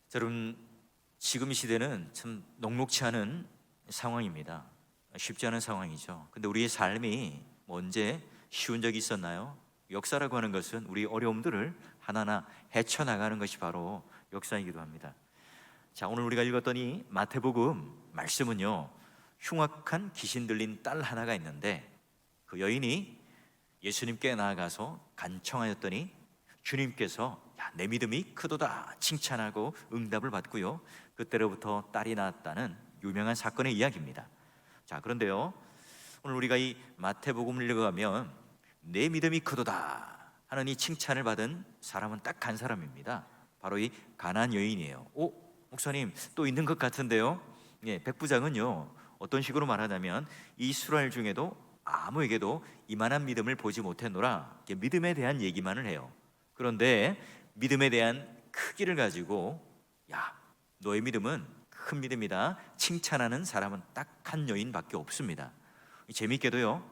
자, 여러분, 지금 이 시대는 참 녹록치 않은 상황입니다. 쉽지 않은 상황이죠. 근데 우리의 삶이 언제 쉬운 적이 있었나요? 역사라고 하는 것은 우리 어려움들을 하나하나 헤쳐나가는 것이 바로 역사이기도 합니다. 자, 오늘 우리가 읽었던 이 마태복음 말씀은요, 흉악한 귀신 들린 딸 하나가 있는데 그 여인이 예수님께 나아가서 간청하였더니 주님께서 야, 내 믿음이 크도다 칭찬하고 응답을 받고요, 그때로부터 딸이 낳았다는 유명한 사건의 이야기입니다. 자, 그런데요, 오늘 우리가 이 마태복음을 읽어가면 내 믿음이 크도다 하는 이 칭찬을 받은 사람은 딱 한 사람입니다. 바로 이 가나안 여인이에요. 오, 목사님 또 있는 것 같은데요. 예, 백부장은요, 어떤 식으로 말하냐면 이스라엘 중에도 아무에게도 이만한 믿음을 보지 못했노라, 믿음에 대한 얘기만을 해요. 그런데 믿음에 대한 크기를 가지고 야, 너의 믿음은 큰 믿음이다 칭찬하는 사람은 딱 한 여인밖에 없습니다. 재밌게도요,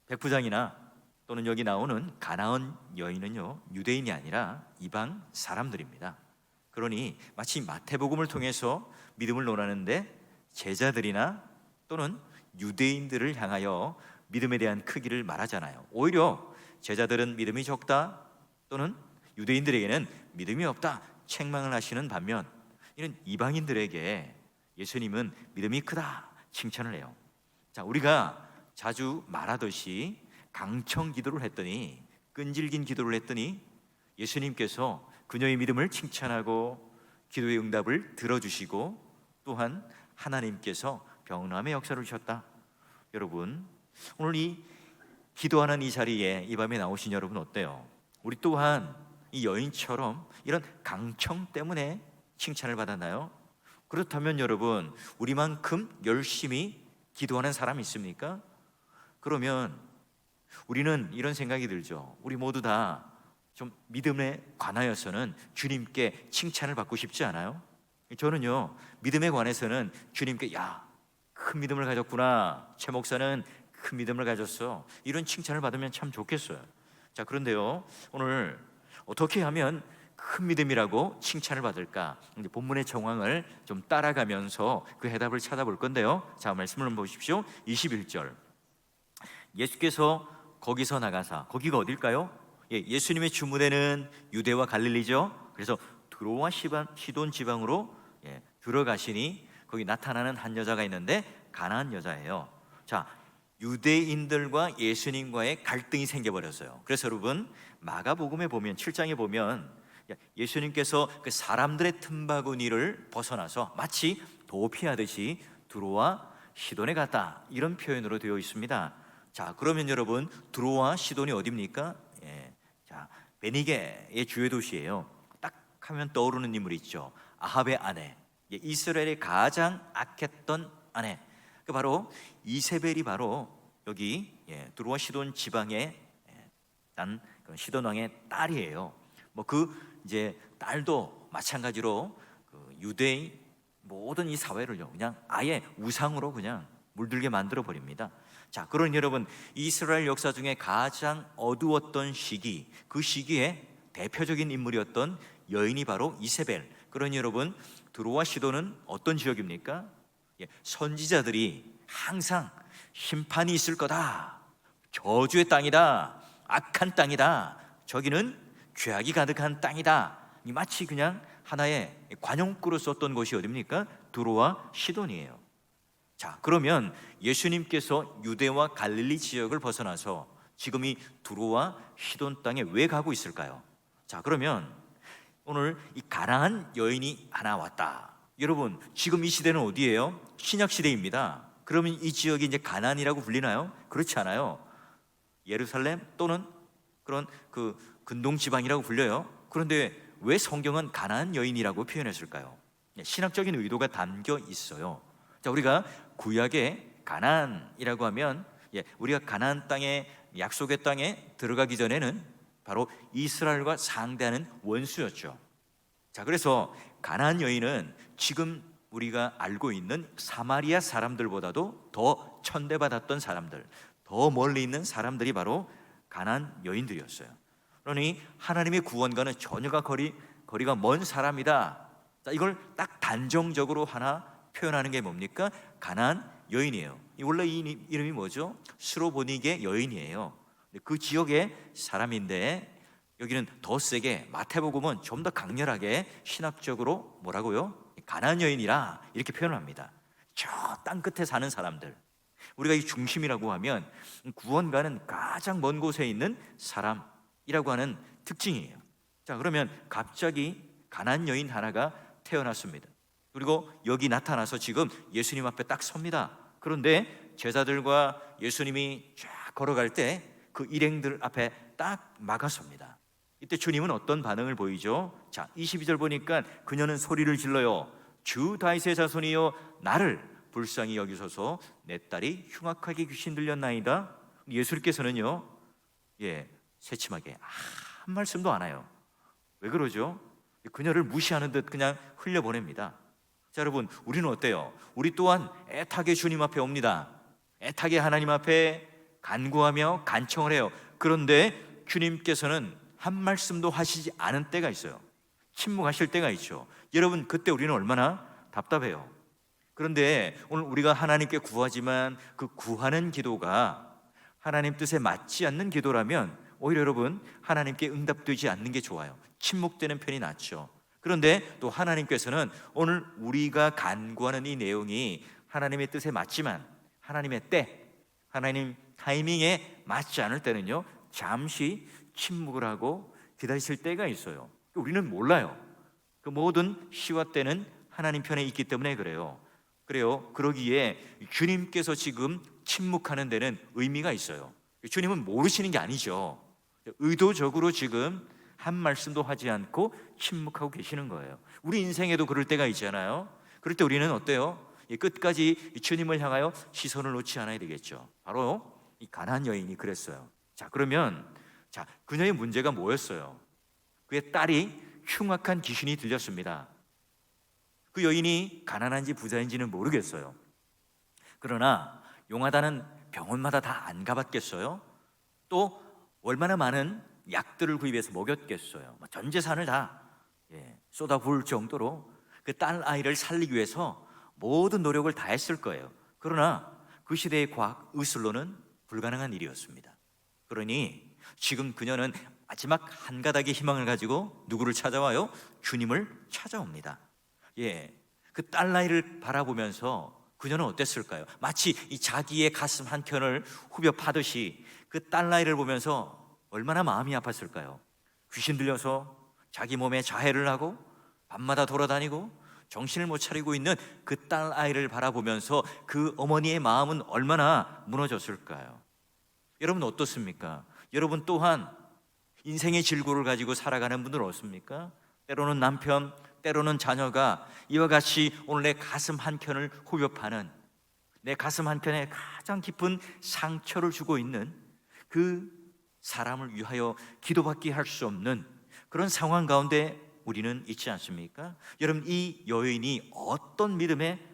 백부장이나 또는 여기 나오는 가나안 여인은요, 유대인이 아니라 이방 사람들입니다. 그러니 마치 마태복음을 통해서 믿음을 논하는데 제자들이나 또는 유대인들을 향하여 믿음에 대한 크기를 말하잖아요. 오히려 제자들은 믿음이 적다 또는 유대인들에게는 믿음이 없다 책망을 하시는 반면, 이런 이방인들에게 예수님은 믿음이 크다 칭찬을 해요. 자, 우리가 자주 말하듯이 강청 기도를 했더니, 끈질긴 기도를 했더니 예수님께서 그녀의 믿음을 칭찬하고 기도의 응답을 들어주시고 또한 하나님께서 병남의 역사를 주셨다. 여러분, 오늘 이 기도하는 이 자리에 이 밤에 나오신 여러분 어때요? 우리 또한 이 여인처럼 이런 강청 때문에 칭찬을 받았나요? 그렇다면 여러분, 우리만큼 열심히 기도하는 사람이 있습니까? 그러면 우리는 이런 생각이 들죠. 우리 모두 다 좀 믿음에 관하여서는 주님께 칭찬을 받고 싶지 않아요? 저는요, 믿음에 관해서는 주님께 야, 큰 믿음을 가졌구나, 최 목사는 큰 믿음을 가졌어, 이런 칭찬을 받으면 참 좋겠어요. 자, 그런데요, 오늘 어떻게 하면 큰 믿음이라고 칭찬을 받을까? 이제 본문의 정황을 좀 따라가면서 그 해답을 찾아볼 건데요. 자, 말씀을 한번 보십시오. 21절, 예수께서 거기서 나가사, 거기가 어딜까요? 예수님의 주무대는 유대와 갈릴리죠. 그래서 드로와 시돈 지방으로 들어가시니 거기 나타나는 한 여자가 있는데 가나안 여자예요. 자, 유대인들과 예수님과의 갈등이 생겨버렸어요. 그래서 여러분, 마가복음에 보면 7장에 보면 예수님께서 그 사람들의 틈바구니를 벗어나서 마치 도피하듯이 두로와 시돈에 갔다, 이런 표현으로 되어 있습니다. 자, 그러면 여러분, 두로와 시돈이 어디입니까? 자, 베니게의 주요 도시예요. 딱 하면 떠오르는 인물이 있죠. 아합의 아내, 이스라엘의 가장 악했던 아내, 그 바로 이세벨이 바로 여기 두로와 시돈 지방의 난 시돈 왕의 딸이에요. 뭐 그 이제 딸도 마찬가지로 그 유대인 모든 이 사회를요, 그냥 아예 우상으로 그냥 물들게 만들어 버립니다. 자, 그러니 여러분, 이스라엘 역사 중에 가장 어두웠던 시기, 그 시기에 대표적인 인물이었던 여인이 바로 이세벨. 그러니 여러분, 두로와 시돈은 어떤 지역입니까? 선지자들이 항상 심판이 있을 거다, 저주의 땅이다, 악한 땅이다, 저기는 죄악이 가득한 땅이다, 마치 그냥 하나의 관용구로 썼던 곳이 어디입니까? 두로와 시돈이에요. 자, 그러면 예수님께서 유대와 갈릴리 지역을 벗어나서 지금 이 두로와 시돈 땅에 왜 가고 있을까요? 자, 그러면 오늘 이 가나안 여인이 하나 왔다. 여러분, 지금 이 시대는 어디예요? 신약 시대입니다. 그러면 이 지역이 이제 가나안이라고 불리나요? 그렇지 않아요. 예루살렘 또는 그런 그 근동 지방이라고 불려요. 그런데 왜 성경은 가나안 여인이라고 표현했을까요? 신학적인 의도가 담겨 있어요. 자, 우리가 구약의 가나안이라고 하면 우리가 가나안 땅에, 약속의 땅에 들어가기 전에는 바로 이스라엘과 상대하는 원수였죠. 자, 그래서 가나안 여인은 지금 우리가 알고 있는 사마리아 사람들보다도 더 천대받았던 사람들, 더 멀리 있는 사람들이 바로 가나안 여인들이었어요. 그러니 하나님의 구원과는 전혀가 거리 거리가 먼 사람이다. 자, 이걸 딱 단정적으로 하나 표현하는 게 뭡니까? 가나안 여인이에요. 원래 이 이름이 뭐죠? 스로보닉의 여인이에요. 그 지역의 사람인데 여기는 더 세게, 마태복음은 좀 더 강렬하게 신학적으로 뭐라고요? 가나안 여인이라 이렇게 표현을 합니다. 저 땅 끝에 사는 사람들, 우리가 이 중심이라고 하면 구원가는 가장 먼 곳에 있는 사람이라고 하는 특징이에요. 자, 그러면 갑자기 가나안 여인 하나가 태어났습니다. 그리고 여기 나타나서 지금 예수님 앞에 딱 섭니다. 그런데 제자들과 예수님이 쫙 걸어갈 때 그 일행들 앞에 딱 막아섭니다. 이때 주님은 어떤 반응을 보이죠? 자, 22절 보니까 그녀는 소리를 질러요. 주 다윗의 자손이여 나를 불쌍히 여기소서, 내 딸이 흉악하게 귀신 들렸나이다. 예수님께서는요, 새침하게 한 말씀도 안 해요. 왜 그러죠? 그녀를 무시하는 듯 그냥 흘려보냅니다. 자, 여러분, 우리는 어때요? 우리 또한 애타게 주님 앞에 옵니다. 애타게 하나님 앞에 간구하며 간청을 해요. 그런데 주님께서는 한 말씀도 하시지 않은 때가 있어요. 침묵하실 때가 있죠. 여러분, 그때 우리는 얼마나 답답해요. 그런데 오늘 우리가 하나님께 구하지만 그 구하는 기도가 하나님 뜻에 맞지 않는 기도라면 오히려 여러분, 하나님께 응답되지 않는 게 좋아요. 침묵되는 편이 낫죠. 그런데 또 하나님께서는 오늘 우리가 간구하는 이 내용이 하나님의 뜻에 맞지만 하나님의 때, 하나님 타이밍에 맞지 않을 때는요, 잠시 침묵을 하고 기다리실 때가 있어요. 우리는 몰라요. 그 모든 시와 때는 하나님 편에 있기 때문에 그래요. 그러기에 주님께서 지금 침묵하는 데는 의미가 있어요. 주님은 모르시는 게 아니죠. 의도적으로 지금 한 말씀도 하지 않고 침묵하고 계시는 거예요. 우리 인생에도 그럴 때가 있잖아요. 그럴 때 우리는 어때요? 끝까지 주님을 향하여 시선을 놓지 않아야 되겠죠. 바로 이 가나안 여인이 그랬어요. 자, 그러면 그녀의 문제가 뭐였어요? 그의 딸이 흉악한 귀신이 들렸습니다. 그 여인이 가난한지 부자인지는 모르겠어요. 그러나 용하다는 병원마다 다 안 가봤겠어요? 또 얼마나 많은 약들을 구입해서 먹였겠어요? 전 재산을 다 쏟아부을 정도로 그 딸 아이를 살리기 위해서 모든 노력을 다 했을 거예요. 그러나 그 시대의 과학 의술로는 불가능한 일이었습니다. 그러니 지금 그녀는 마지막 한 가닥의 희망을 가지고 누구를 찾아와요? 주님을 찾아옵니다. 그 딸 아이를 바라보면서 그녀는 어땠을까요? 마치 이 자기의 가슴 한켠을 후벼 파듯이 그 딸 아이를 보면서 얼마나 마음이 아팠을까요? 귀신 들려서 자기 몸에 자해를 하고 밤마다 돌아다니고 정신을 못 차리고 있는 그 딸 아이를 바라보면서 그 어머니의 마음은 얼마나 무너졌을까요? 여러분 어떻습니까? 여러분 또한 인생의 질고를 가지고 살아가는 분들 없습니까? 때로는 남편, 때로는 자녀가 이와 같이 오늘 내 가슴 한켠을 후벼 파는, 내 가슴 한켠에 가장 깊은 상처를 주고 있는 그 사람을 위하여 기도받게 할 수 없는 그런 상황 가운데 우리는 있지 않습니까? 여러분, 이 여인이 어떤 믿음에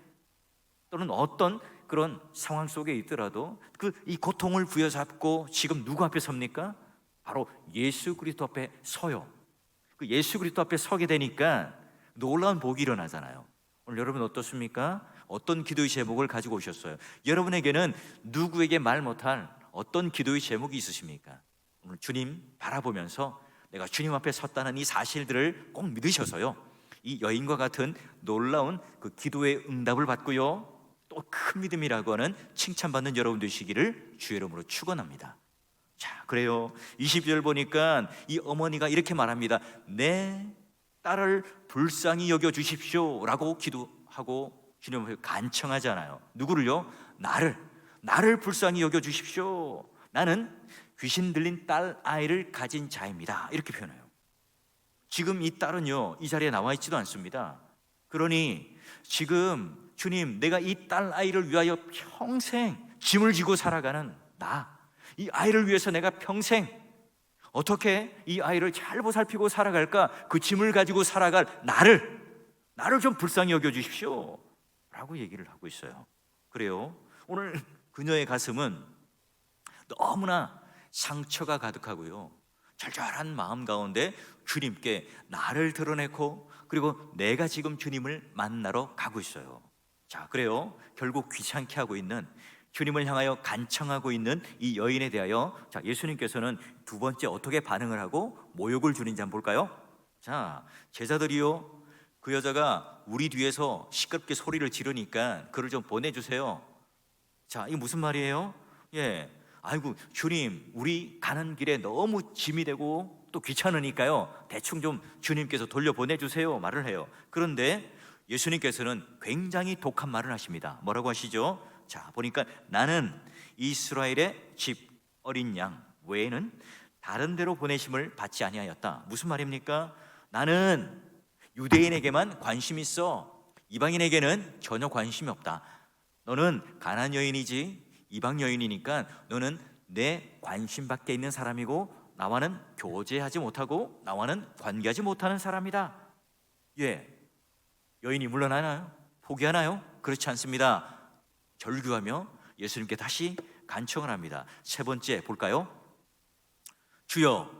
또는 어떤 그런 상황 속에 있더라도 이 고통을 부여잡고 지금 누구 앞에 섭니까? 바로 예수 그리스도 앞에 서요. 그 예수 그리스도 앞에 서게 되니까 놀라운 복이 일어나잖아요. 오늘 여러분 어떻습니까? 어떤 기도의 제목을 가지고 오셨어요? 여러분에게는 누구에게 말 못할 어떤 기도의 제목이 있으십니까? 오늘 주님 바라보면서 내가 주님 앞에 섰다는 이 사실들을 꼭 믿으셔서요, 이 여인과 같은 놀라운 그 기도의 응답을 받고요, 또 큰 믿음이라고 하는 칭찬받는 여러분 되시기를 주의 이름으로 축원합니다. 자, 그래요. 20절 보니까 이 어머니가 이렇게 말합니다. 내 딸을 불쌍히 여겨 주십시오 라고 기도하고 주님 앞에 간청하잖아요. 누구를요? 나를 불쌍히 여겨 주십시오. 나는 귀신 들린 딸 아이를 가진 자입니다. 이렇게 표현해요. 지금 이 딸은요, 이 자리에 나와 있지도 않습니다. 그러니 지금 주님, 내가 이 딸 아이를 위하여 평생 짐을 지고 살아가는 이 아이를 위해서 내가 평생 어떻게 이 아이를 잘 보살피고 살아갈까? 그 짐을 가지고 살아갈 나를 좀 불쌍히 여겨주십시오 라고 얘기를 하고 있어요. 그래요, 오늘 그녀의 가슴은 너무나 상처가 가득하고요, 절절한 마음 가운데 주님께 나를 드러내고, 그리고 내가 지금 주님을 만나러 가고 있어요. 자, 그래요. 결국 귀찮게 하고 있는, 주님을 향하여 간청하고 있는 이 여인에 대하여 예수님께서는 두 번째 어떻게 반응을 하고 모욕을 주는지 한번 볼까요? 자, 제자들이요, 그 여자가 우리 뒤에서 시끄럽게 소리를 지르니까 그를 좀 보내주세요. 자, 이게 무슨 말이에요? 아이고 주님, 우리 가는 길에 너무 짐이 되고 또 귀찮으니까요, 대충 좀 주님께서 돌려보내주세요 말을 해요. 그런데 예수님께서는 굉장히 독한 말을 하십니다. 뭐라고 하시죠? 자, 보니까 나는 이스라엘의 집 어린 양 외에는 다른 데로 보내심을 받지 아니하였다. 무슨 말입니까? 나는 유대인에게만 관심 있어, 이방인에게는 전혀 관심이 없다. 너는 가나안 여인이지 이방 여인이니까 너는 내 관심 밖에 있는 사람이고 나와는 교제하지 못하고 나와는 관계하지 못하는 사람이다. 여인이 물러나나요? 포기하나요? 그렇지 않습니다. 절규하며 예수님께 다시 간청을 합니다. 세 번째 볼까요? 주여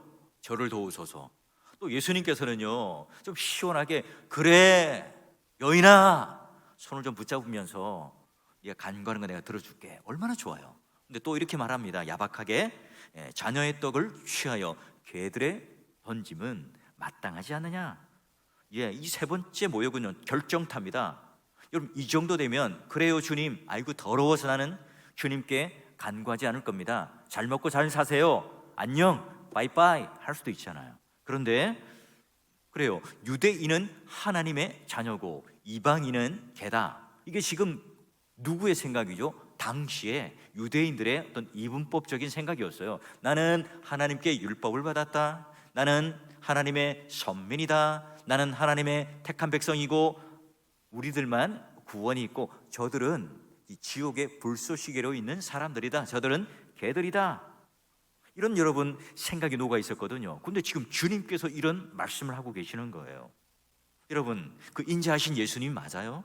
저를 도우소서. 또 예수님께서는요, 좀 시원하게 그래 여인아, 손을 좀 붙잡으면서 네가 간구하는 거 내가 들어줄게. 얼마나 좋아요. 근데 또 이렇게 말합니다. 야박하게, 자녀의 떡을 취하여 개들에 던짐은 마땅하지 않느냐. 이 세 번째 모욕은요, 결정타입니다. 여러분, 이 정도 되면 그래요 주님, 아이고 더러워서 나는 주님께 간구하지 않을 겁니다. 잘 먹고 잘 사세요, 안녕, 바이바이 할 수도 있잖아요. 그런데 그래요, 유대인은 하나님의 자녀고 이방인은 개다. 이게 지금 누구의 생각이죠? 당시에 유대인들의 어떤 이분법적인 생각이었어요. 나는 하나님께 율법을 받았다, 나는 하나님의 선민이다, 나는 하나님의 택한 백성이고 우리들만 구원이 있고 저들은 이 지옥의 불쏘시개로 있는 사람들이다, 저들은 개들이다. 이런 여러분 생각이 녹아 있었거든요. 근데 지금 주님께서 이런 말씀을 하고 계시는 거예요. 여러분, 그 인자하신 예수님 맞아요?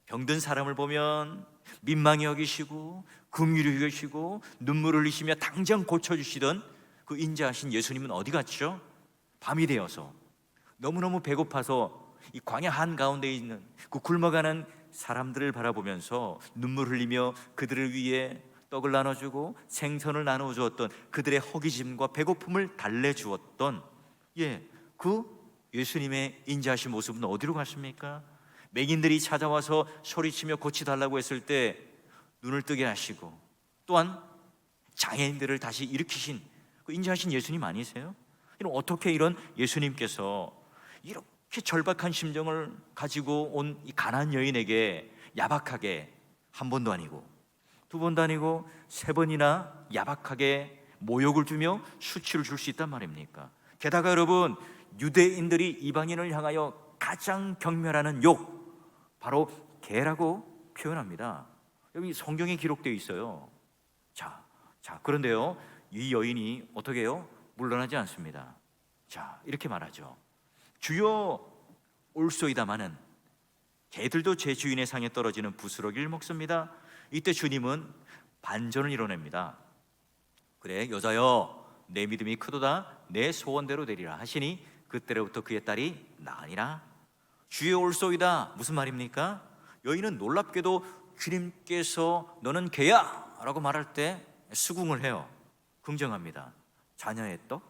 병든 사람을 보면 민망히 여기시고 긍휼히 여기시고 눈물을 흘리시며 당장 고쳐주시던 그 인자하신 예수님은 어디 갔죠? 밤이 되어서 너무너무 배고파서 이 광야 한가운데 있는 그 굶어가는 사람들을 바라보면서 눈물 흘리며 그들을 위해 떡을 나눠주고 생선을 나눠주었던, 그들의 허기짐과 배고픔을 달래주었던 그 예수님의 인자하신 모습은 어디로 갔습니까? 맹인들이 찾아와서 소리치며 고치달라고 했을 때 눈을 뜨게 하시고, 또한 장애인들을 다시 일으키신 그 인자하신 예수님 아니세요? 어떻게 이런 예수님께서 이렇게 절박한 심정을 가지고 온 이 가나안 여인에게 야박하게 한 번도 아니고 두 번도 아니고 세 번이나 야박하게 모욕을 주며 수치를 줄 수 있단 말입니까? 게다가 여러분, 유대인들이 이방인을 향하여 가장 경멸하는 욕, 바로 개라고 표현합니다. 여기 성경에 기록되어 있어요. 자, 그런데요, 이 여인이 어떻게 해요? 물러나지 않습니다. 자, 이렇게 말하죠. 주여 올소이다마는 개들도 제 주인의 상에 떨어지는 부스러기를 먹습니다. 이때 주님은 반전을 이뤄냅니다. 그래 여자여, 내 믿음이 크도다, 내 소원대로 되리라 하시니 그때로부터 그의 딸이 나으니라. 주여 올소이다, 무슨 말입니까? 여인은 놀랍게도 주님께서 너는 개야 라고 말할 때 수긍을 해요. 긍정합니다. 자녀의 떡,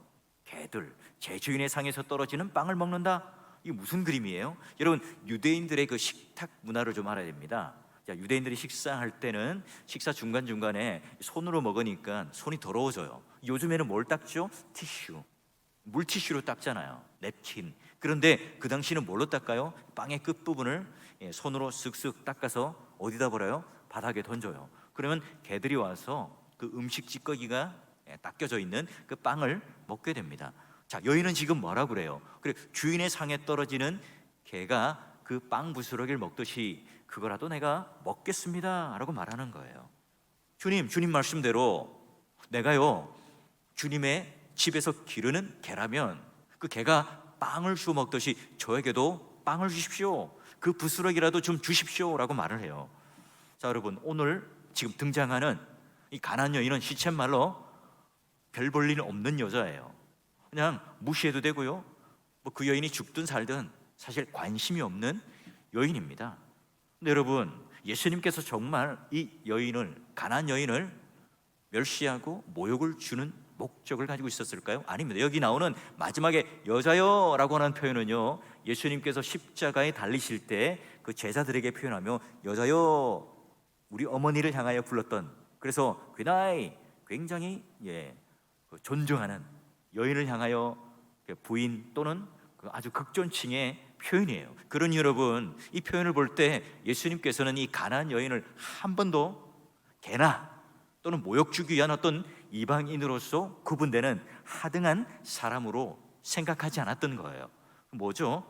개들, 제 주인의 상에서 떨어지는 빵을 먹는다. 이게 무슨 그림이에요? 여러분, 유대인들의 그 식탁 문화를 좀 알아야 됩니다. 자, 유대인들이 식사할 때는 식사 중간중간에 손으로 먹으니까 손이 더러워져요. 요즘에는 뭘 닦죠? 티슈, 물티슈로 닦잖아요, 냅킨. 그런데 그 당시는 뭘로 닦아요? 빵의 끝부분을 손으로 쓱쓱 닦아서 어디다 버려요? 바닥에 던져요. 그러면 개들이 와서 그 음식 찌꺼기가 닦여져 있는 그 빵을 먹게 됩니다. 자, 여인은 지금 뭐라 그래요? 그래, 주인의 상에 떨어지는 개가 그 빵 부스러기를 먹듯이 그거라도 내가 먹겠습니다 라고 말하는 거예요. 주님 말씀대로 내가요, 주님의 집에서 기르는 개라면 그 개가 빵을 주워 먹듯이 저에게도 빵을 주십시오, 그 부스러기라도 좀 주십시오 라고 말을 해요. 자, 여러분, 오늘 지금 등장하는 이 가나안 여인은 시쳇말로 별 볼 일 없는 여자예요. 그냥 무시해도 되고요, 뭐 그 여인이 죽든 살든 사실 관심이 없는 여인입니다. 근데 여러분, 예수님께서 정말 이 여인을, 가나안 여인을 멸시하고 모욕을 주는 목적을 가지고 있었을까요? 아닙니다. 여기 나오는 마지막에 여자여 라고 하는 표현은요, 예수님께서 십자가에 달리실 때 그 제자들에게 표현하며 여자여, 우리 어머니를 향하여 불렀던, 그래서 굉장히 존중하는 여인을 향하여 부인 또는 아주 극존칭의 표현이에요. 그러니 여러분, 이 표현을 볼 때 예수님께서는 이 가나안 여인을 한 번도 개나 또는 모욕 주기 위한 어떤 이방인으로서 구분되는 하등한 사람으로 생각하지 않았던 거예요. 뭐죠?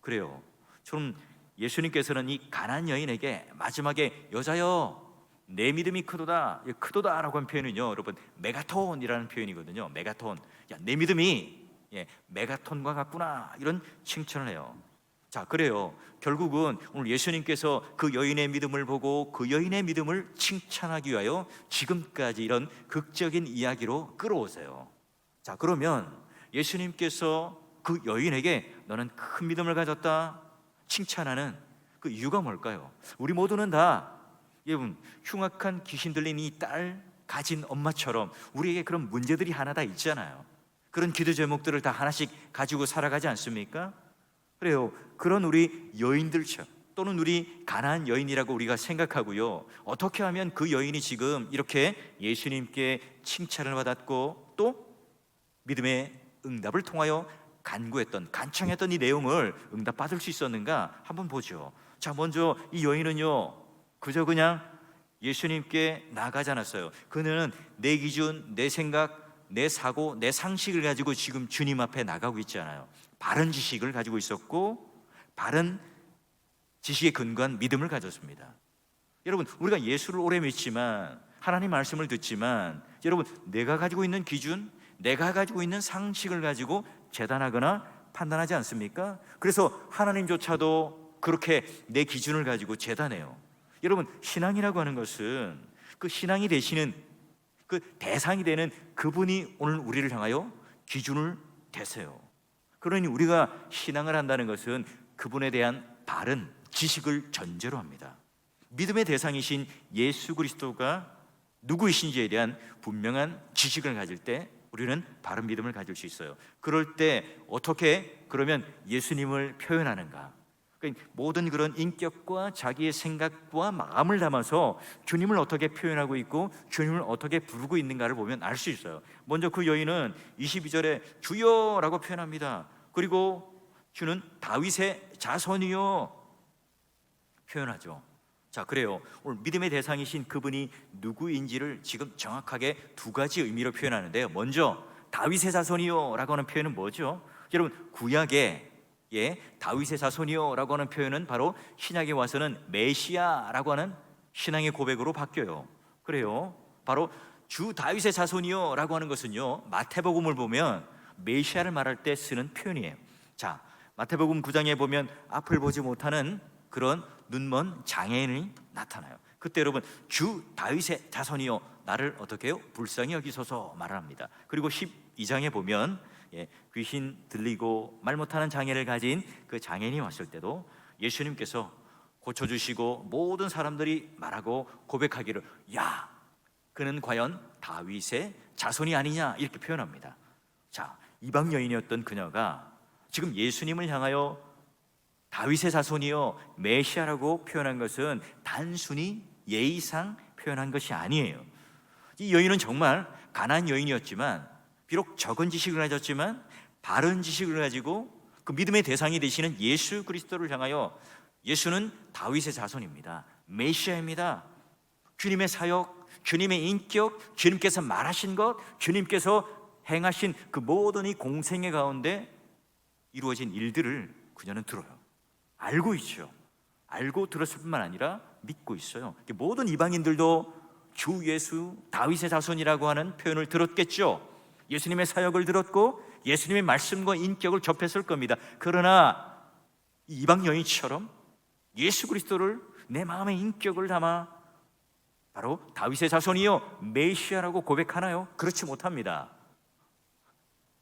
그래요, 좀 예수님께서는 이 가나안 여인에게 마지막에 여자여 내 믿음이 크도다, 크도다라고 한 표현은요, 여러분 메가톤이라는 표현이거든요. 메가톤, 야, 내 믿음이 메가톤과 같구나, 이런 칭찬을 해요. 자, 그래요, 결국은 오늘 예수님께서 그 여인의 믿음을 보고 그 여인의 믿음을 칭찬하기 위하여 지금까지 이런 극적인 이야기로 끌어오세요. 자, 그러면 예수님께서 그 여인에게 너는 큰 믿음을 가졌다 칭찬하는 그 이유가 뭘까요? 우리 모두는 다 여러분 흉악한 귀신 들린 이 딸 가진 엄마처럼 우리에게 그런 문제들이 하나 다 있잖아요. 그런 기도 제목들을 다 하나씩 가지고 살아가지 않습니까? 그래요, 그런 우리 여인들처럼 또는 우리 가나안 여인이라고 우리가 생각하고요, 어떻게 하면 그 여인이 지금 이렇게 예수님께 칭찬을 받았고 또 믿음의 응답을 통하여 간청했던 이 내용을 응답받을 수 있었는가 한번 보죠. 자, 먼저 이 여인은요, 그저 그냥 예수님께 나가지 않았어요. 그는 내 기준, 내 생각, 내 사고, 내 상식을 가지고 지금 주님 앞에 나가고 있잖아요. 바른 지식을 가지고 있었고 바른 지식에 근거한 믿음을 가졌습니다. 여러분, 우리가 예수를 오래 믿지만, 하나님 말씀을 듣지만, 여러분 내가 가지고 있는 기준, 내가 가지고 있는 상식을 가지고 재단하거나 판단하지 않습니까? 그래서 하나님조차도 그렇게 내 기준을 가지고 재단해요. 여러분, 신앙이라고 하는 것은 그 신앙이 되시는 그 대상이 되는 그분이 오늘 우리를 향하여 기준을 대세요. 그러니 우리가 신앙을 한다는 것은 그분에 대한 바른 지식을 전제로 합니다. 믿음의 대상이신 예수 그리스도가 누구이신지에 대한 분명한 지식을 가질 때 우리는 바른 믿음을 가질 수 있어요. 그럴 때 어떻게 그러면 예수님을 표현하는가? 그러니까 모든 그런 인격과 자기의 생각과 마음을 담아서 주님을 어떻게 표현하고 있고 주님을 어떻게 부르고 있는가를 보면 알 수 있어요. 먼저 그 여인은 22절에 주여라고 표현합니다. 그리고 주는 다윗의 자손이요 표현하죠. 자, 그래요, 오늘 믿음의 대상이신 그분이 누구인지를 지금 정확하게 두 가지 의미로 표현하는데요, 먼저 다윗의 자손이요 라고 하는 표현은 뭐죠? 여러분, 구약에 다윗의 자손이요 라고 하는 표현은 바로 신약에 와서는 메시아라고 하는 신앙의 고백으로 바뀌어요. 그래요, 바로 주 다윗의 자손이요 라고 하는 것은요, 마태복음을 보면 메시아를 말할 때 쓰는 표현이에요. 자, 마태복음 9장에 보면 앞을 보지 못하는 그런 눈먼 장애인이 나타나요. 그때 여러분, 주 다윗의 자손이요 나를 어떻게 해요? 불쌍히 여기소서 말을 합니다. 그리고 12장에 보면 귀신 들리고 말 못하는 장애를 가진 그 장애인이 왔을 때도 예수님께서 고쳐주시고 모든 사람들이 말하고 고백하기를, 야, 그는 과연 다윗의 자손이 아니냐, 이렇게 표현합니다. 자, 이방 여인이었던 그녀가 지금 예수님을 향하여 다윗의 자손이요 메시아라고 표현한 것은 단순히 예의상 표현한 것이 아니에요. 이 여인은 정말 가난한 여인이었지만, 비록 적은 지식을 가졌지만 바른 지식을 가지고 그 믿음의 대상이 되시는 예수 그리스도를 향하여, 예수는 다윗의 자손입니다, 메시아입니다, 주님의 사역, 주님의 인격, 주님께서 말하신 것, 주님께서 행하신 그 모든 이 공생애 가운데 이루어진 일들을 그녀는 들어요. 알고 있죠. 알고 들었을 뿐만 아니라 믿고 있어요. 모든 이방인들도 주 예수 다윗의 자손이라고 하는 표현을 들었겠죠. 예수님의 사역을 들었고 예수님의 말씀과 인격을 접했을 겁니다. 그러나 이방 여인처럼 예수 그리스도를 내 마음의 인격을 담아 바로 다윗의 자손이요 메시아라고 고백하나요? 그렇지 못합니다.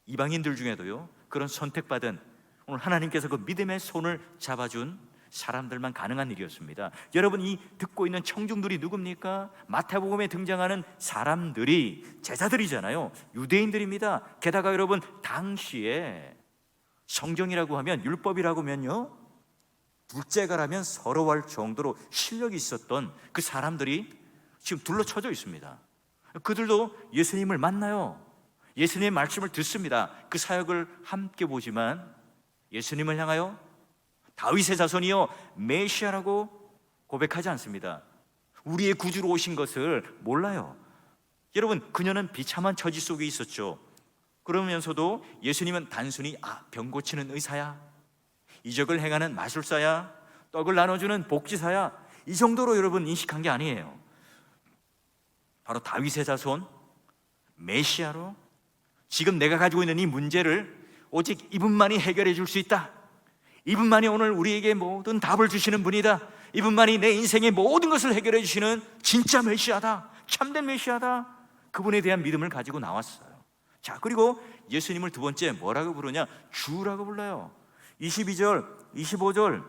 이방인들 중에도요, 그런 선택받은, 오늘 하나님께서 그 믿음의 손을 잡아준 사람들만 가능한 일이었습니다. 여러분, 이 듣고 있는 청중들이 누굽니까? 마태복음에 등장하는 사람들이 제자들이잖아요. 유대인들입니다. 게다가 여러분, 당시에 성경이라고 하면, 율법이라고 하면요, 둘째가라면 서러워할 정도로 실력이 있었던 그 사람들이 지금 둘러쳐져 있습니다. 그들도 예수님을 만나요. 예수님의 말씀을 듣습니다. 그 사역을 함께 보지만 예수님을 향하여 다윗의 자손이여 메시아라고 고백하지 않습니다. 우리의 구주로 오신 것을 몰라요. 여러분, 그녀는 비참한 처지 속에 있었죠. 그러면서도 예수님은 단순히 병 고치는 의사야, 이적을 행하는 마술사야, 떡을 나눠주는 복지사야, 이 정도로 여러분 인식한 게 아니에요. 바로 다윗의 자손 메시아로, 지금 내가 가지고 있는 이 문제를 오직 이분만이 해결해 줄 수 있다, 이분만이 오늘 우리에게 모든 답을 주시는 분이다, 이분만이 내 인생의 모든 것을 해결해 주시는 진짜 메시아다, 참된 메시아다, 그분에 대한 믿음을 가지고 나왔어요. 자, 그리고 예수님을 두 번째 뭐라고 부르냐? 주라고 불러요. 22절, 25절,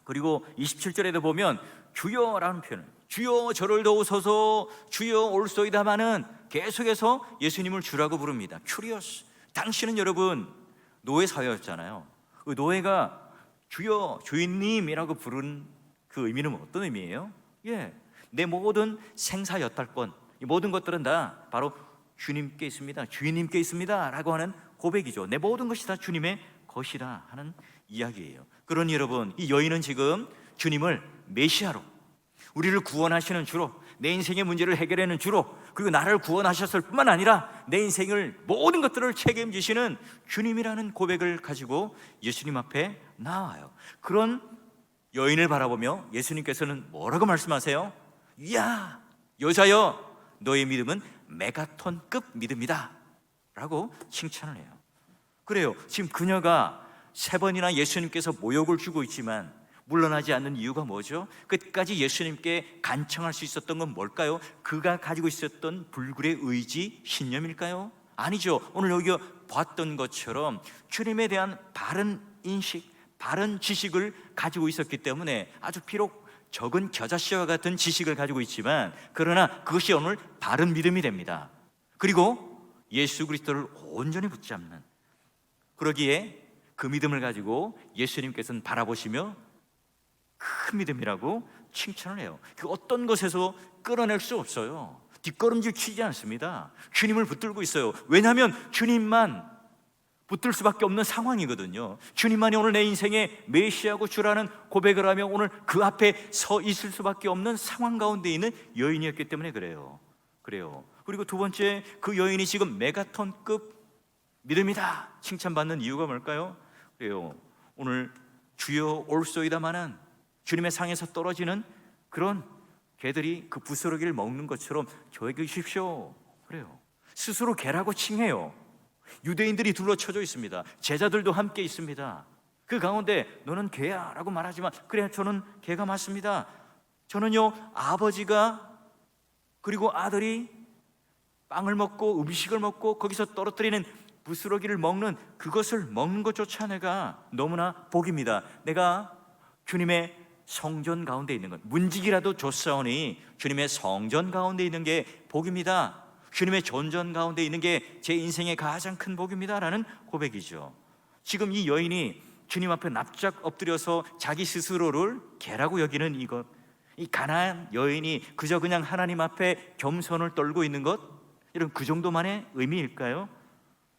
그리고 27절에도 보면 주여라는 표현을, 주여 저를 도우소서, 주여 올소이다마는 계속해서 예수님을 주라고 부릅니다. 큐리어스. 당시는 여러분 노예 사회였잖아요. 그 노예가 주여 주인님이라고 부른 그 의미는 어떤 의미예요? 내 모든 생사여탈권, 이 모든 것들은 다 바로 주님께 있습니다, 주인님께 있습니다 라고 하는 고백이죠. 내 모든 것이 다 주님의 것이다 하는 이야기예요. 그러니 여러분, 이 여인은 지금 주님을 메시아로, 우리를 구원하시는 주로, 내 인생의 문제를 해결하는 주로, 그리고 나를 구원하셨을 뿐만 아니라 내 인생을 모든 것들을 책임지시는 주님이라는 고백을 가지고 예수님 앞에 나와요. 그런 여인을 바라보며 예수님께서는 뭐라고 말씀하세요? 이야 여자여, 너의 믿음은 메가톤급 믿음이다 라고 칭찬을 해요. 그래요. 지금 그녀가 3번이나 예수님께서 모욕을 주고 있지만 물러나지 않는 이유가 뭐죠? 끝까지 예수님께 간청할 수 있었던 건 뭘까요? 그가 가지고 있었던 불굴의 의지, 신념일까요? 아니죠. 오늘 여기 봤던 것처럼 주님에 대한 바른 인식, 바른 지식을 가지고 있었기 때문에, 아주 비록 적은 겨자씨와 같은 지식을 가지고 있지만, 그러나 그것이 오늘 바른 믿음이 됩니다. 그리고 예수 그리스도를 온전히 붙잡는, 그러기에 그 믿음을 가지고 예수님께서는 바라보시며 큰 믿음이라고 칭찬을 해요. 그 어떤 것에서 끌어낼 수 없어요. 뒷걸음질 치지 않습니다. 주님을 붙들고 있어요. 왜냐하면 주님만 붙들 수밖에 없는 상황이거든요. 주님만이 오늘 내 인생의 메시아고 주라는 고백을 하며 오늘 그 앞에 서 있을 수밖에 없는 상황 가운데 있는 여인이었기 때문에 그래요. 그리고 두 번째, 그 여인이 지금 메가톤급 믿음이다 칭찬받는 이유가 뭘까요? 그래요. 오늘 주여 올소이다마는 주님의 상에서 떨어지는 그런 개들이 그 부스러기를 먹는 것처럼 저에게 주십시오. 그래요. 스스로 개라고 칭해요. 유대인들이 둘러쳐져 있습니다. 제자들도 함께 있습니다. 그 가운데 너는 개야 라고 말하지만, 그래 저는 개가 맞습니다. 저는요, 아버지가 그리고 아들이 빵을 먹고 음식을 먹고 거기서 떨어뜨리는 부스러기를 먹는 그것을 먹는 것조차 내가 너무나 복입니다. 내가 주님의 성전 가운데 있는 것, 문지기라도 줬사오니 주님의 성전 가운데 있는 게 복입니다. 주님의 존전 가운데 있는 게 제 인생의 가장 큰 복입니다 라는 고백이죠. 지금 이 여인이 주님 앞에 납작 엎드려서 자기 스스로를 개라고 여기는 이것, 이 가난한 여인이 그저 그냥 하나님 앞에 겸손을 떨고 있는 것, 이런 그 정도만의 의미일까요?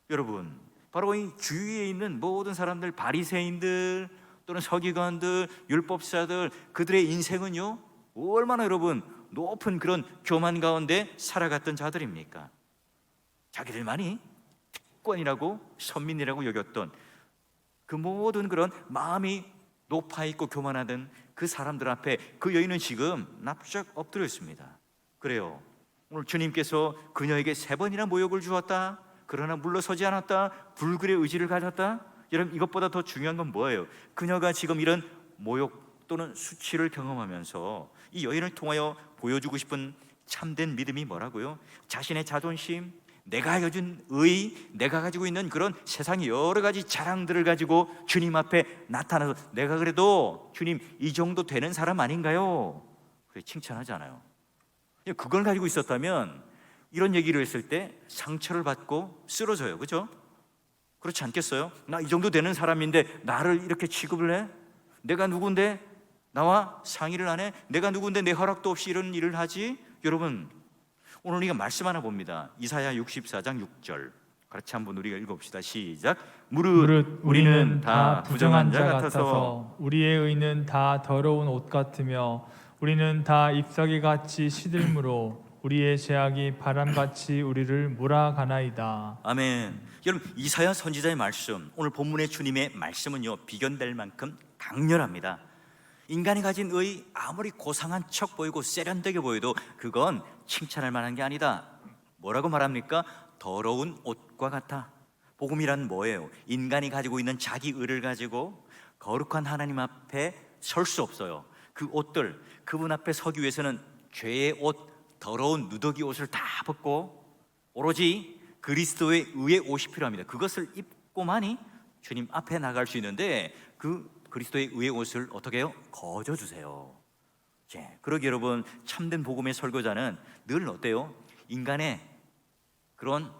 여러분, 바로 이 주위에 있는 모든 사람들, 바리새인들 또는 서기관들, 율법사들, 그들의 인생은요, 얼마나 여러분 높은 그런 교만 가운데 살아갔던 자들입니까? 자기들만이 특권이라고, 선민이라고 여겼던 그 모든 그런 마음이 높아 있고 교만하던 그 사람들 앞에 그 여인은 지금 납작 엎드려 있습니다. 그래요. 오늘 주님께서 그녀에게 3번이나 모욕을 주었다, 그러나 물러서지 않았다, 불굴의 의지를 가졌다. 여러분, 이것보다 더 중요한 건 뭐예요? 그녀가 지금 이런 모욕 또는 수치를 경험하면서 이 여인을 통하여 보여주고 싶은 참된 믿음이 뭐라고요? 자신의 자존심, 내가 가진 의, 내가 가지고 있는 그런 세상의 여러 가지 자랑들을 가지고 주님 앞에 나타나서 내가 그래도 주님 이 정도 되는 사람 아닌가요? 그래 칭찬하잖아요. 그걸 가지고 있었다면 이런 얘기를 했을 때 상처를 받고 쓰러져요. 그렇죠? 그렇지 않겠어요? 나 이 정도 되는 사람인데 나를 이렇게 취급을 해? 내가 누군데 나와 상의를 안 해? 내가 누군데 내 허락도 없이 이런 일을 하지? 여러분, 오늘 우리가 말씀 하나 봅니다. 이사야 64장 6절 같이 한번 우리가 읽어봅시다. 시작. 무릇 우리는 다 부정한 자 같아서 우리의 의는 다 더러운 옷 같으며 우리는 다 잎사귀같이 시들므로 우리의 죄악이 바람같이 우리를 몰아가나이다. 아멘. 여러분, 이사야 선지자의 말씀, 오늘 본문의 주님의 말씀은요 비견될 만큼 강렬합니다. 인간이 가진 의 아무리 고상한 척 보이고 세련되게 보여도 그건 칭찬할 만한 게 아니다. 뭐라고 말합니까? 더러운 옷과 같아. 복음이란 뭐예요? 인간이 가지고 있는 자기 의를 가지고 거룩한 하나님 앞에 설 수 없어요. 그 옷들, 그분 앞에 서기 위해서는 죄의 옷, 더러운 누더기 옷을 다 벗고 오로지 그리스도의 의의 옷이 필요합니다. 그것을 입고만이 주님 앞에 나갈 수 있는데 그 그리스도의 의의 옷을 어떻게 해요? 거저주세요. 그러기 여러분, 참된 복음의 설교자는 늘 어때요? 인간의 그런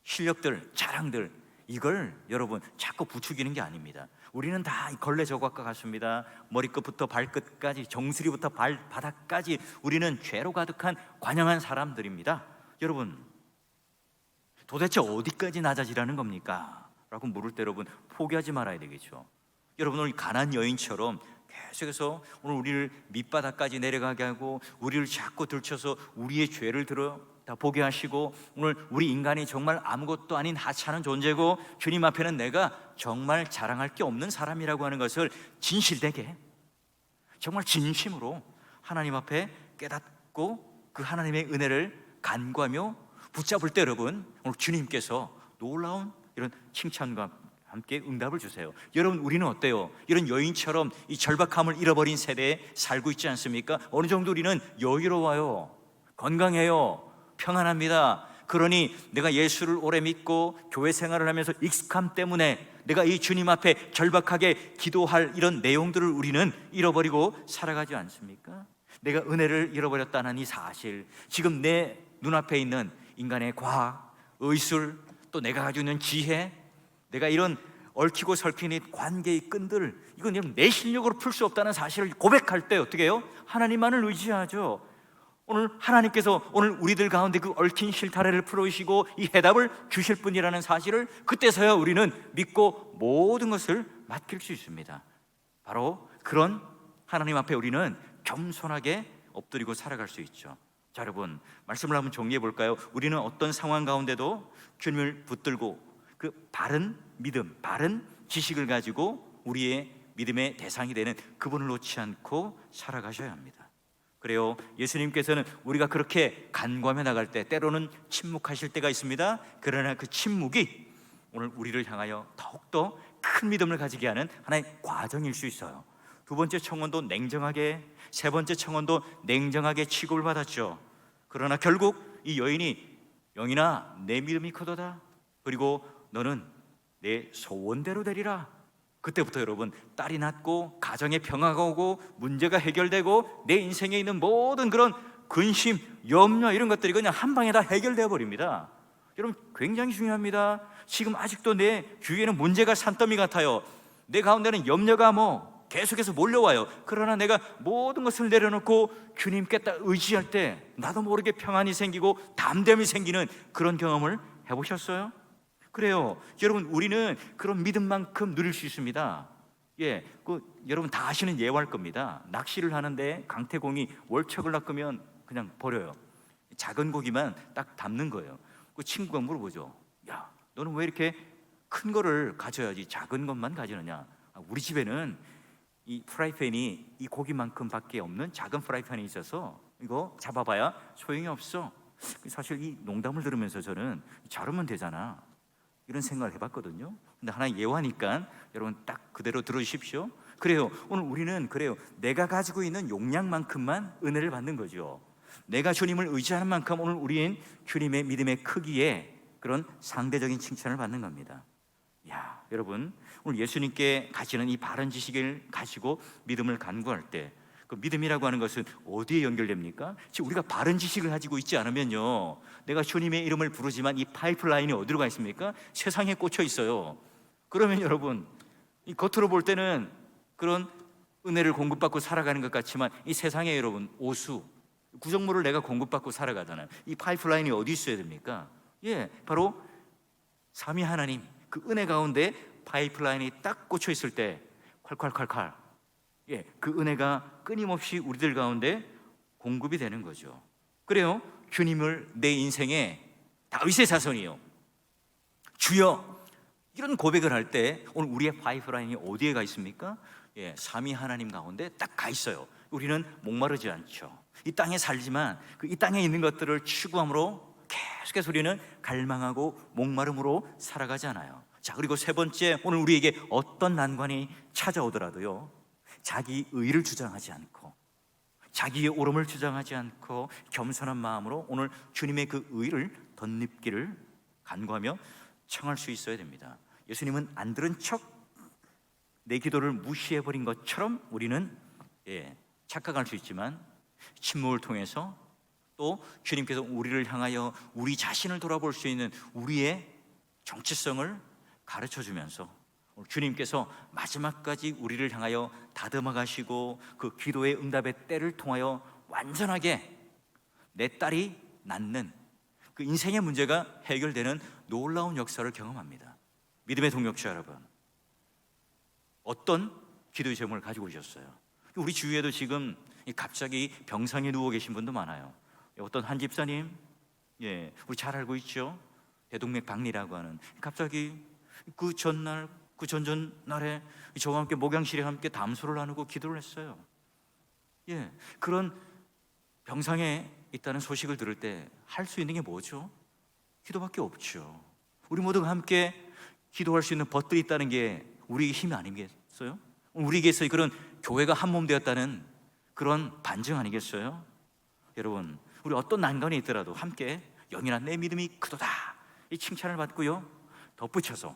실력들, 자랑들, 이걸 여러분 자꾸 부추기는 게 아닙니다. 우리는 다 걸레 조각과 같습니다. 머리끝부터 발끝까지, 정수리부터 발바닥까지 우리는 죄로 가득한 관영한 사람들입니다. 여러분, 도대체 어디까지 낮아지라는 겁니까? 라고 물을 때 여러분 포기하지 말아야 되겠죠. 여러분, 오늘 가난 여인처럼 계속해서 오늘 우리를 밑바닥까지 내려가게 하고 우리를 자꾸 들춰서 우리의 죄를 다 보게 하시고 오늘 우리 인간이 정말 아무것도 아닌 하찮은 존재고 주님 앞에는 내가 정말 자랑할 게 없는 사람이라고 하는 것을 진실되게 정말 진심으로 하나님 앞에 깨닫고 그 하나님의 은혜를 간구하며 붙잡을 때 여러분 오늘 주님께서 놀라운 이런 칭찬과 함께 응답을 주세요. 여러분, 우리는 어때요? 이런 여인처럼 이 절박함을 잃어버린 세대에 살고 있지 않습니까? 어느 정도 우리는 여유로워요, 건강해요, 평안합니다. 그러니 내가 예수를 오래 믿고 교회 생활을 하면서 익숙함 때문에 내가 이 주님 앞에 절박하게 기도할 이런 내용들을 우리는 잃어버리고 살아가지 않습니까? 내가 은혜를 잃어버렸다는 이 사실, 지금 내 눈앞에 있는 인간의 과학, 의술, 또 내가 가지고 있는 지혜, 내가 이런 얽히고 설킨 이 관계의 끈들, 이건 내 실력으로 풀 수 없다는 사실을 고백할 때 어떻게 해요? 하나님만을 의지하죠. 오늘 하나님께서 오늘 우리들 가운데 그 얽힌 실타래를 풀어주시고 이 해답을 주실 분이라는 사실을 그때서야 우리는 믿고 모든 것을 맡길 수 있습니다. 바로 그런 하나님 앞에 우리는 겸손하게 엎드리고 살아갈 수 있죠. 자, 여러분, 말씀을 한번 정리해 볼까요? 우리는 어떤 상황 가운데도 주님을 붙들고 그 바른 믿음, 바른 지식을 가지고 우리의 믿음의 대상이 되는 그분을 놓지 않고 살아가셔야 합니다. 그래요, 예수님께서는 우리가 그렇게 간구하며 나갈 때 때로는 침묵하실 때가 있습니다. 그러나 그 침묵이 오늘 우리를 향하여 더욱더 큰 믿음을 가지게 하는 하나의 과정일 수 있어요. 두 번째 청혼도 냉정하게, 세 번째 청혼도 냉정하게 취급을 받았죠. 그러나 결국 이 여인이 영인아 내 믿음이 크도다, 그리고 너는 내 소원대로 되리라. 그때부터 여러분 딸이 낳고 가정에 평화가 오고 문제가 해결되고 내 인생에 있는 모든 그런 근심, 염려 이런 것들이 그냥 한 방에 다 해결되어 버립니다. 여러분, 굉장히 중요합니다. 지금 아직도 내 주위에는 문제가 산더미 같아요. 내 가운데는 염려가 계속해서 몰려와요. 그러나 내가 모든 것을 내려놓고 주님께 딱 의지할 때 나도 모르게 평안이 생기고 담대함이 생기는 그런 경험을 해보셨어요? 그래요, 여러분, 우리는 그런 믿음만큼 누릴 수 있습니다. 여러분 다 아시는 예화일 겁니다. 낚시를 하는데 강태공이 월척을 낚으면 그냥 버려요. 작은 고기만 딱 담는 거예요. 그 친구가 물어보죠. 야, 너는 왜 이렇게 큰 거를 가져야지 작은 것만 가지느냐? 우리 집에는 이 프라이팬이 이 고기만큼 밖에 없는 작은 프라이팬이 있어서 이거 잡아봐야 소용이 없어. 사실 이 농담을 들으면서 저는 자르면 되잖아, 이런 생각을 해봤거든요. 근데 하나의 예화니까 여러분 딱 그대로 들어주십시오. 그래요, 오늘 우리는 그래요, 내가 가지고 있는 용량만큼만 은혜를 받는 거죠. 내가 주님을 의지하는 만큼 오늘 우리는 주님의 믿음의 크기에 그런 상대적인 칭찬을 받는 겁니다. 야, 여러분, 오늘 예수님께 가지는 이 바른 지식을 가지고 믿음을 간구할 때, 그 믿음이라고 하는 것은 어디에 연결됩니까? 지금 우리가 바른 지식을 가지고 있지 않으면요, 내가 주님의 이름을 부르지만 이 파이프라인이 어디로 가 있습니까? 세상에 꽂혀 있어요. 그러면 여러분, 이 겉으로 볼 때는 그런 은혜를 공급받고 살아가는 것 같지만 이 세상에 여러분 오수, 구정물을 내가 공급받고 살아가잖아요. 이 파이프라인이 어디 있어야 됩니까? 예, 바로 삼위 하나님 그 은혜 가운데 파이프라인이 딱 꽂혀 있을 때 콸콸콸콸, 예, 그 은혜가 끊임없이 우리들 가운데 공급이 되는 거죠. 그래요, 주님을 내 인생에 다윗의 자손이요, 주여, 이런 고백을 할 때 오늘 우리의 파이프라인이 어디에 가 있습니까? 예, 삼위 하나님 가운데 딱 가 있어요. 우리는 목마르지 않죠. 이 땅에 살지만 그 이 땅에 있는 것들을 추구함으로 계속해서 우리는 갈망하고 목마름으로 살아가지 않아요. 자, 그리고 세 번째, 오늘 우리에게 어떤 난관이 찾아오더라도요, 자기 의를 주장하지 않고 자기의 옳음을 주장하지 않고 겸손한 마음으로 오늘 주님의 그 의를 덧입기를 간구하며 청할 수 있어야 됩니다. 예수님은 안 들은 척 내 기도를 무시해버린 것처럼 우리는 착각할 수 있지만 침묵을 통해서 또 주님께서 우리를 향하여 우리 자신을 돌아볼 수 있는 우리의 정체성을 가르쳐주면서 주님께서 마지막까지 우리를 향하여 다듬어 가시고 그 기도의 응답의 때를 통하여 완전하게 내 딸이 낳는 그 인생의 문제가 해결되는 놀라운 역사를 경험합니다. 믿음의 동역자 여러분, 어떤 기도의 제목을 가지고 오셨어요? 우리 주위에도 지금 갑자기 병상에 누워 계신 분도 많아요. 어떤 한 집사님, 예, 우리 잘 알고 있죠? 대동맥 박리라고 하는, 갑자기 그 전날, 그 전전날에 저와 함께 목양실에 함께 담소를 나누고 기도를 했어요. 예, 그런 병상에 있다는 소식을 들을 때 할 수 있는 게 뭐죠? 기도밖에 없죠. 우리 모두가 함께 기도할 수 있는 벗들이 있다는 게 우리의 힘이 아니겠어요? 우리에게서 그런 교회가 한 몸 되었다는 그런 반증 아니겠어요? 여러분, 우리 어떤 난관이 있더라도 함께 영이나 내 믿음이 크도다, 이 칭찬을 받고요, 덧붙여서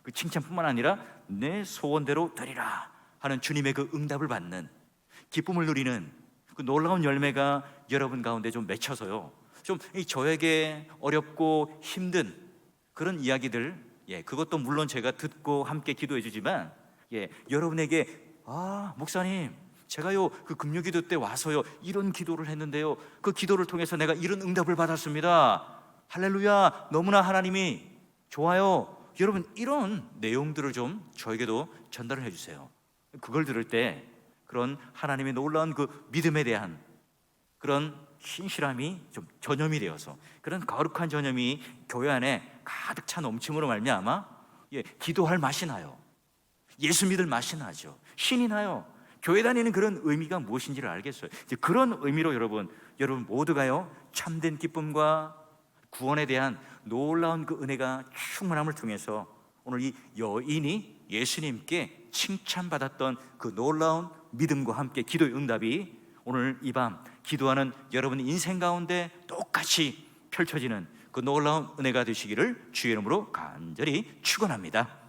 그 칭찬뿐만 아니라 내 소원대로 되리라 하는 주님의 그 응답을 받는 기쁨을 누리는 그 놀라운 열매가 여러분 가운데 좀 맺혀서요, 좀 저에게 어렵고 힘든 그런 이야기들, 그것도 물론 제가 듣고 함께 기도해 주지만, 여러분에게 목사님, 제가요 그 금요기도 때 와서요 이런 기도를 했는데요, 그 기도를 통해서 내가 이런 응답을 받았습니다. 할렐루야, 너무나 하나님이 좋아요. 여러분, 이런 내용들을 좀 저에게도 전달을 해주세요. 그걸 들을 때 그런 하나님의 놀라운 그 믿음에 대한 그런 신실함이 좀 전염이 되어서 그런 거룩한 전염이 교회 안에 가득 차 넘침으로 말미암아 기도할 맛이 나요. 예수 믿을 맛이 나죠. 신이 나요. 교회 다니는 그런 의미가 무엇인지를 알겠어요. 이제 그런 의미로 여러분 모두가요 참된 기쁨과 구원에 대한 놀라운 그 은혜가 충만함을 통해서 오늘 이 여인이 예수님께 칭찬받았던 그 놀라운 믿음과 함께 기도의 응답이 오늘 이 밤 기도하는 여러분 인생 가운데 똑같이 펼쳐지는 그 놀라운 은혜가 되시기를 주의 이름으로 간절히 축원합니다.